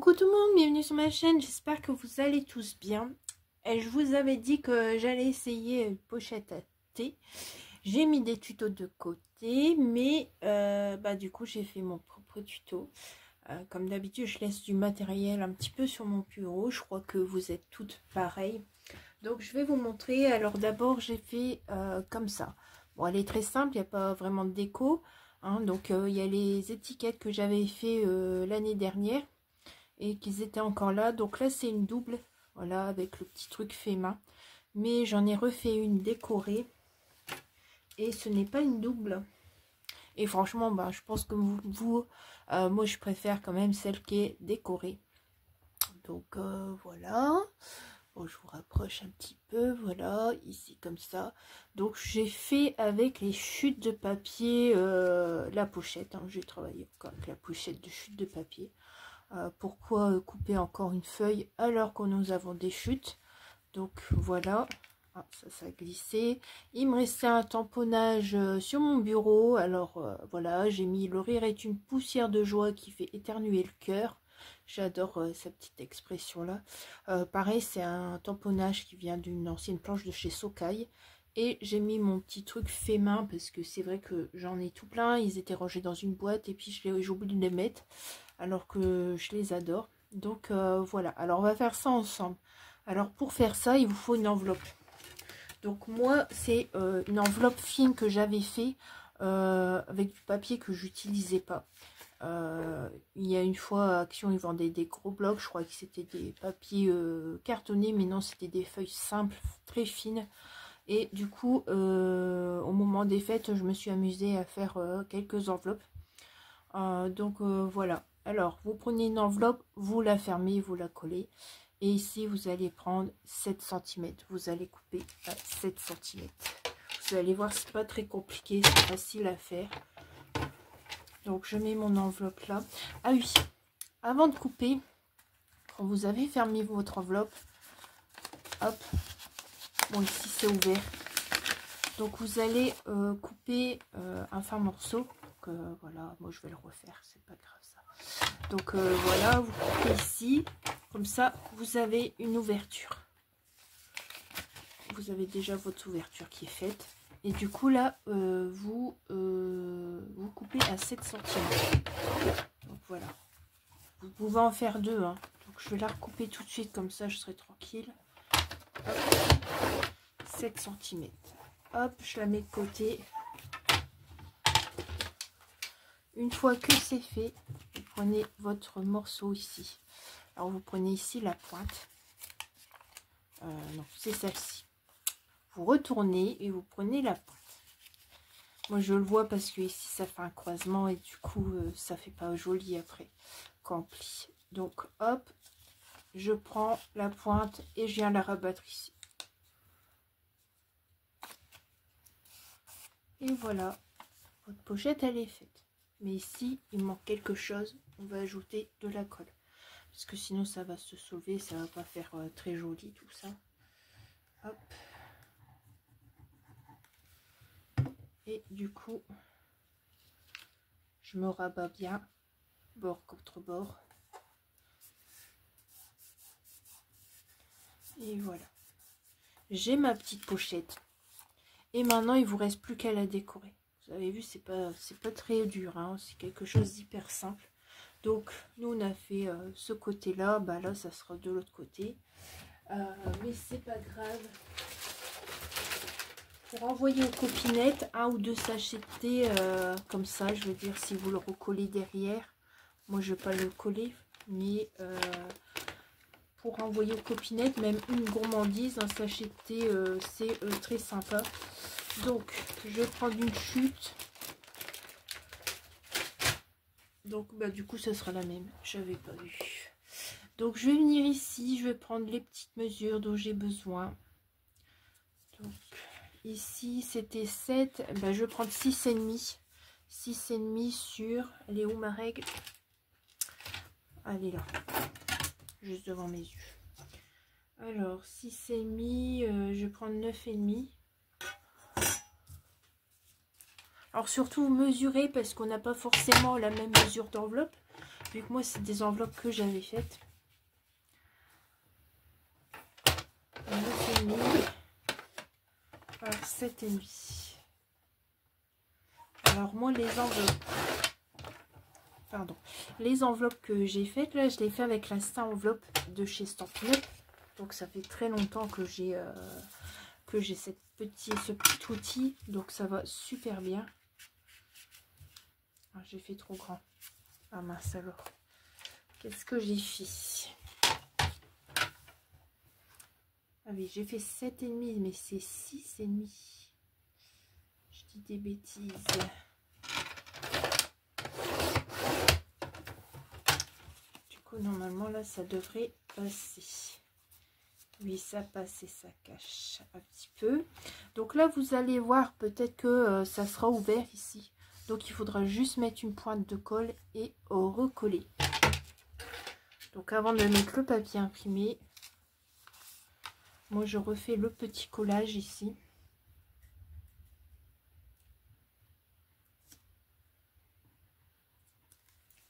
Coucou tout le monde, bienvenue sur ma chaîne, j'espère que vous allez tous bien. Et je vous avais dit que j'allais essayer une pochette à thé. J'ai mis des tutos de côté, mais du coup j'ai fait mon propre tuto. Comme d'habitude, je laisse du matériel un petit peu sur mon bureau, je crois que vous êtes toutes pareilles. Donc je vais vous montrer. Alors d'abord j'ai fait comme ça. Bon, elle est très simple, il n'y a pas vraiment de déco. Hein, donc il y a les étiquettes que j'avais fait l'année dernière et qu'ils étaient encore là. Donc là c'est une double, voilà, avec le petit truc fait main. Mais j'en ai refait une décorée et ce n'est pas une double. Et franchement, je pense que moi je préfère quand même celle qui est décorée. Donc voilà. Bon, je vous rapproche un petit peu, voilà, ici comme ça. Donc j'ai fait avec les chutes de papier la pochette. Hein, j'ai travaillé encore avec la pochette de chute de papier. Pourquoi couper encore une feuille alors que nous avons des chutes? Donc voilà. Ah, ça a glissé. Il me restait un tamponnage sur mon bureau. Alors voilà, j'ai mis le rire est une poussière de joie qui fait éternuer le cœur. J'adore sa petite expression là. Pareil, c'est un tamponnage qui vient d'une ancienne planche de chez Sokai. Et j'ai mis mon petit truc fait main parce que c'est vrai que j'en ai tout plein. Ils étaient rangés dans une boîte et puis j'ai oublié de les mettre alors que je les adore. Donc voilà, alors on va faire ça ensemble. Alors pour faire ça, il vous faut une enveloppe. Donc moi, c'est une enveloppe fine que j'avais fait avec du papier que j'utilisais pas. Il y a une fois à Action, ils vendaient des gros blocs. Je crois que c'était des papiers cartonnés, mais non, c'était des feuilles simples, très fines. Et du coup, au moment des fêtes, je me suis amusée à faire quelques enveloppes. Donc voilà. Alors, vous prenez une enveloppe, vous la fermez, vous la collez. Et ici, vous allez prendre 7 cm. Vous allez couper à 7 cm. Vous allez voir, c'est pas très compliqué, c'est facile à faire. Donc, je mets mon enveloppe là. Ah oui, avant de couper, quand vous avez fermé votre enveloppe, hop, bon, ici c'est ouvert. Donc, vous allez couper un fin morceau. Donc, voilà, moi je vais le refaire, c'est pas grave ça. Donc, voilà, vous coupez ici. Comme ça, vous avez une ouverture. Vous avez déjà votre ouverture qui est faite. Et du coup, là, vous coupez à 7 cm. Donc, voilà. Vous pouvez en faire deux. Hein. Donc, je vais la recouper tout de suite. Comme ça, je serai tranquille. Hop. 7 cm. Hop, je la mets de côté. Une fois que c'est fait, vous prenez votre morceau ici. Alors, vous prenez ici la pointe. Non, c'est celle-ci. Vous retournez et vous prenez la pointe. Moi, je le vois parce que ici, ça fait un croisement et du coup, ça fait pas joli après quand on plie. Donc, hop, je prends la pointe et je viens la rabattre ici. Et voilà, votre pochette, elle est faite. Mais ici, il manque quelque chose. On va ajouter de la colle. Parce que sinon, ça va se sauver. Ça va pas faire très joli tout ça. Hop. Et du coup, je me rabats bien, bord contre bord. Et voilà. J'ai ma petite pochette. Et maintenant, il vous reste plus qu'à la décorer. Vous avez vu, c'est pas très dur. Hein, c'est quelque chose d'hyper simple. Donc, nous, on a fait ce côté-là. Là, ça sera de l'autre côté. Mais c'est pas grave. Pour envoyer aux copinettes, 1 ou 2 sachets de thé, comme ça, je veux dire, si vous le recollez derrière. Moi, je ne vais pas le coller, mais pour envoyer aux copinettes, même une gourmandise, un sachet de thé, c'est très sympa. Donc, je vais prendre une chute. Donc, du coup, ce sera la même. Je n'avais pas vu. Donc, je vais venir ici. Je vais prendre les petites mesures dont j'ai besoin. Donc, ici, c'était 7. Je vais prendre 6,5. 6,5 sur... Elle est où ma règle? Elle est là. Juste devant mes yeux. Alors, 6,5. Je vais prendre 9,5. Alors, surtout mesurer parce qu'on n'a pas forcément la même mesure d'enveloppe. vu que moi c'est des enveloppes que j'avais faites. 9,5 par 7,5. Alors moi les enveloppes que j'ai faites là, je les fais avec la Star enveloppe de chez Stampin' Up. Donc ça fait très longtemps que j'ai ce petit outil, donc ça va super bien. Ah, j'ai fait trop grand. Ah mince alors. Qu'est-ce que j'ai fait? Ah oui, j'ai fait 7,5, mais c'est 6,5. Je dis des bêtises. Du coup, normalement, là, ça devrait passer. Oui, ça passe et ça cache un petit peu. Donc là, vous allez voir peut-être que ça sera ouvert ici. Donc, il faudra juste mettre une pointe de colle et recoller. Donc, avant de mettre le papier imprimé, moi, je refais le petit collage ici.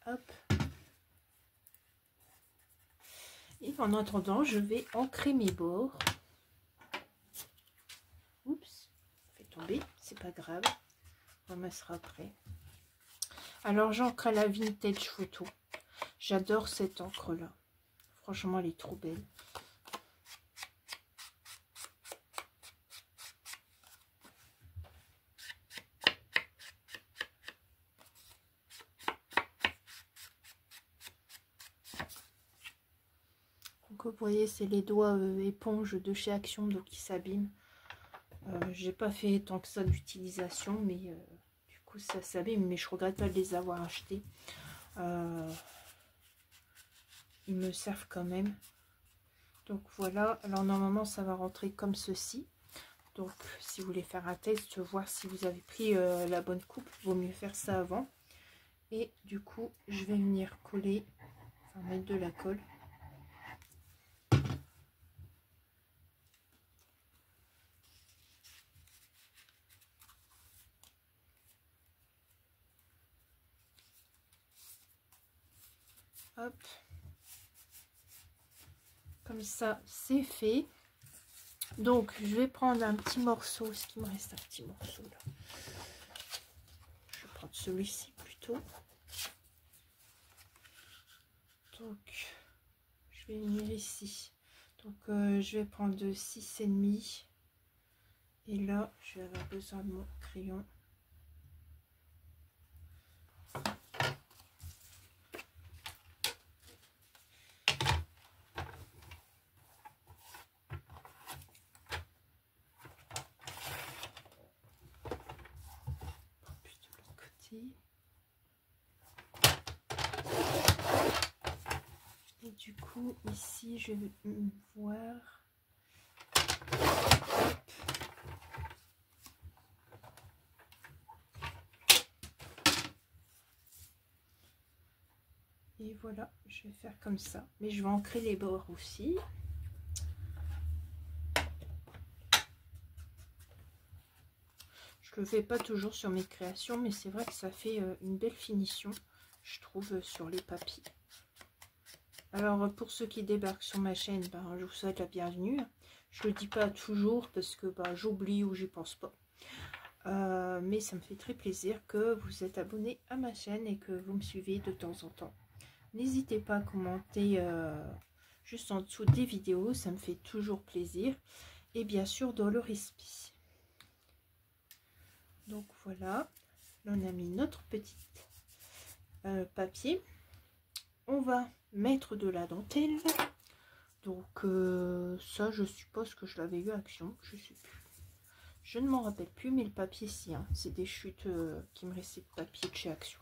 Hop. Et en attendant, je vais ancrer mes bords. Oups, fait tomber, c'est pas grave. On ramassera après. Alors, j'encre à la Vintage Photo. J'adore cette encre-là. Franchement, elle est trop belle. Donc, vous voyez, c'est les doigts éponge de chez Action, donc qui s'abîment. J'ai pas fait tant que ça d'utilisation, mais du coup, ça s'abîme. Mais je regrette pas de les avoir achetés. Ils me servent quand même. Donc voilà, alors normalement ça va rentrer comme ceci. Donc si vous voulez faire un test, voir si vous avez pris la bonne coupe, il vaut mieux faire ça avant. Et du coup, je vais venir coller, enfin mettre de la colle. Hop. Comme ça, c'est fait. Donc, je vais prendre un petit morceau. Est-ce qu'il me reste un petit morceau là? Je vais prendre celui-ci plutôt. Donc, je vais venir ici. Donc, je vais prendre 6,5. Et là, je vais avoir besoin de mon crayon. Plus de l'autre côté. Et du coup, ici, je vais voir. Et voilà, je vais faire comme ça. Mais je vais ancrer les bords aussi. Je le fais pas toujours sur mes créations, mais c'est vrai que ça fait une belle finition, je trouve, sur les papiers. Alors, pour ceux qui débarquent sur ma chaîne, ben, je vous souhaite la bienvenue. Je le dis pas toujours parce que ben, j'oublie ou j'y pense pas. Mais ça me fait très plaisir que vous êtes abonné à ma chaîne et que vous me suivez de temps en temps. N'hésitez pas à commenter juste en dessous des vidéos, ça me fait toujours plaisir. Et bien sûr dans le recipe. Donc voilà, là on a mis notre petit papier. On va mettre de la dentelle. Donc ça je suppose que je l'avais eu à Action, je sais plus. Je ne m'en rappelle plus, mais le papier si, hein, c'est des chutes qui me restaient de papier de chez Action.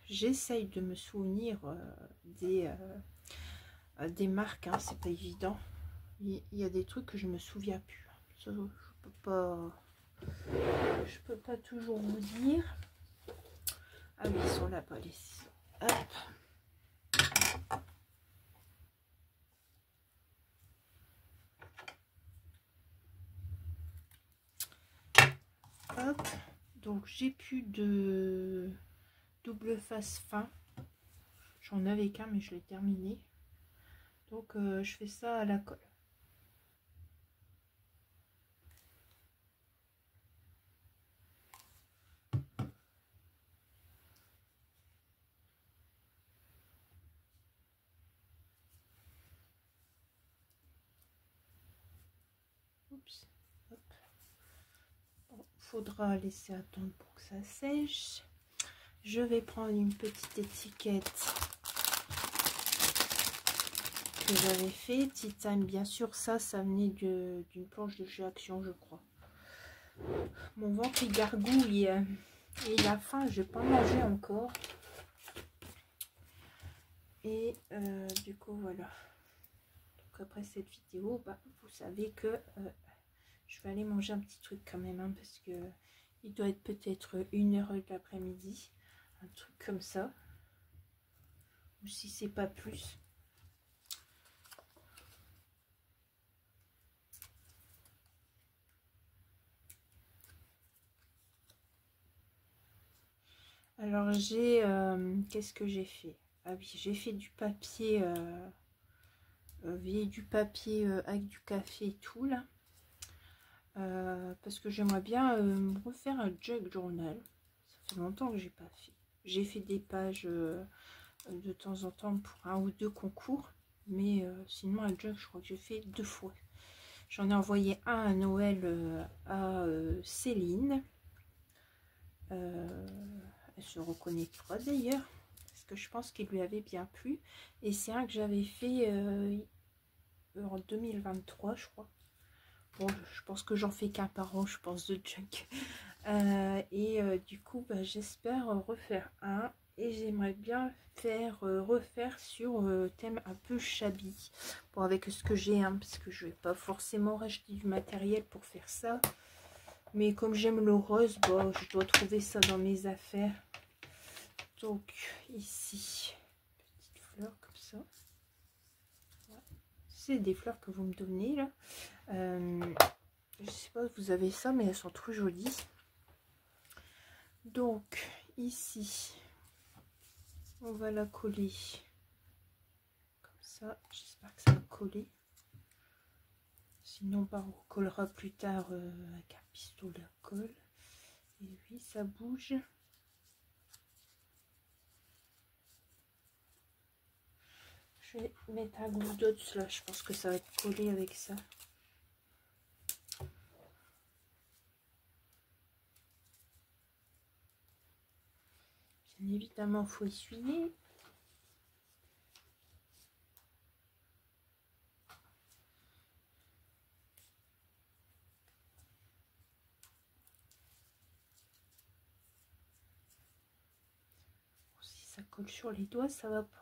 J'essaye de me souvenir des marques, hein, c'est pas évident. Il y a des trucs que je me souviens plus. Ça, je peux pas toujours vous dire. Ah oui, ils sont là-bas les ciseaux. Hop. Hop. Donc j'ai plus de double face fin. J'en avais qu'un, mais je l'ai terminé. Donc, je fais ça à la colle. Oups. Hop. Bon, faudra laisser attendre pour que ça sèche. Je vais prendre une petite étiquette que j'avais fait. Tea Time, bien sûr, ça venait d'une planche de chez Action, je crois. Mon ventre il gargouille et il a faim, je vais pas manger encore. Et du coup, voilà. Donc après cette vidéo, bah, vous savez que je vais aller manger un petit truc quand même, hein, parce que il doit être peut-être 1h de l'après-midi, un truc comme ça. Ou si c'est pas plus. Alors j'ai qu'est-ce que j'ai fait? Ah oui, j'ai fait du papier du papier avec du café et tout là, parce que j'aimerais bien me refaire un jug journal. Ça fait longtemps que j'ai pas fait. J'ai fait des pages de temps en temps pour 1 ou 2 concours, mais sinon un jug je crois que j'ai fait 2 fois. J'en ai envoyé un à Noël à Céline. Elle se reconnaîtra d'ailleurs, parce que je pense qu'il lui avait bien plu. Et c'est un que j'avais fait en 2023, je crois. Bon, je pense que j'en fais qu'un par an, je pense, de junk. Du coup, bah, j'espère refaire un. Et j'aimerais bien refaire sur thème un peu shabby. Bon, avec ce que j'ai, hein, parce que je vais pas forcément racheter du matériel pour faire ça. Mais comme j'aime le rose, bon, je dois trouver ça dans mes affaires. Donc, ici, petite fleur comme ça. Ouais. C'est des fleurs que vous me donnez, là. Je sais pas si vous avez ça, mais elles sont trop jolies. Donc, ici, on va la coller comme ça. J'espère que ça va coller. Sinon, bah, on collera plus tard avec un pistolet à colle. Et oui, ça bouge. Je vais mettre un gousse d'eau dessus là. Je pense que ça va être collé avec ça. Bien évidemment, il faut essuyer. Si ça colle sur les doigts, ça va pas.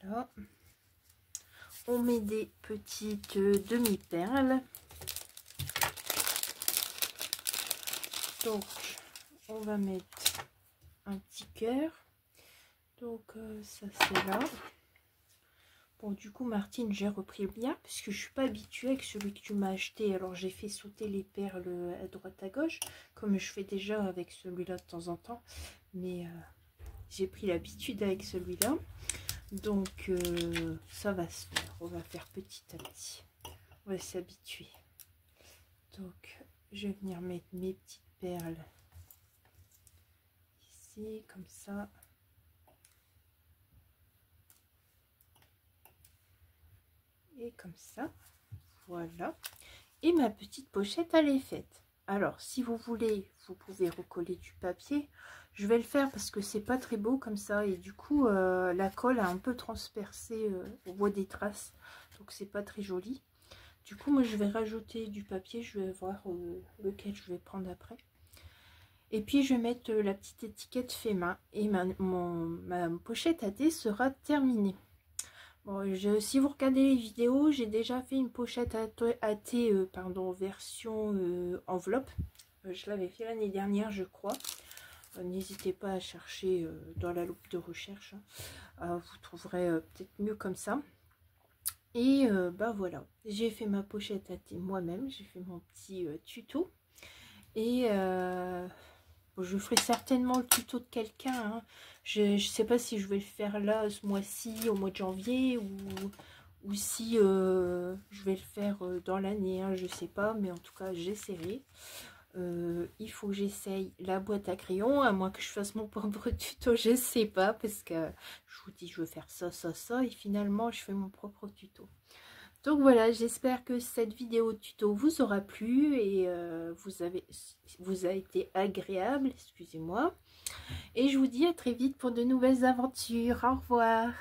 Voilà. On met des petites demi-perles. Donc, on va mettre un petit cœur. Donc, ça c'est là. Bon, du coup, Martine, j'ai repris le mien parce que je suis pas habituée avec celui que tu m'as acheté. Alors, j'ai fait sauter les perles à droite à gauche, comme je fais déjà avec celui-là de temps en temps. Mais j'ai pris l'habitude avec celui-là. Donc, ça va se faire. On va faire petit à petit. On va s'habituer. Donc, je vais venir mettre mes petites perles ici, comme ça. Et comme ça. Voilà. Et ma petite pochette, elle est faite. Alors, si vous voulez, vous pouvez recoller du papier. Je vais le faire parce que c'est pas très beau comme ça. Et du coup, la colle a un peu transpercé. On voit des traces. Donc, c'est pas très joli. Du coup, moi, je vais rajouter du papier. Je vais voir lequel je vais prendre après. Et puis, je vais mettre la petite étiquette fait main. Et ma pochette à thé sera terminée. Bon, si vous regardez les vidéos, j'ai déjà fait une pochette à thé, version enveloppe. Je l'avais fait l'année dernière, je crois. N'hésitez pas à chercher dans la loupe de recherche. Vous trouverez peut-être mieux comme ça. Et bah voilà, j'ai fait ma pochette à thé moi-même. J'ai fait mon petit tuto. Et bon, je ferai certainement le tuto de quelqu'un. Hein. Je sais pas si je vais le faire là, ce mois-ci, au mois de janvier, ou si je vais le faire dans l'année. Hein, je sais pas, mais en tout cas, j'essaierai. Il faut que j'essaye la boîte à crayons, à moins que je fasse mon propre tuto, je sais pas, parce que je vous dis, je veux faire ça, ça, ça, et finalement, je fais mon propre tuto. Donc voilà, j'espère que cette vidéo tuto vous aura plu et vous a été agréable, excusez-moi. Et je vous dis à très vite pour de nouvelles aventures. Au revoir.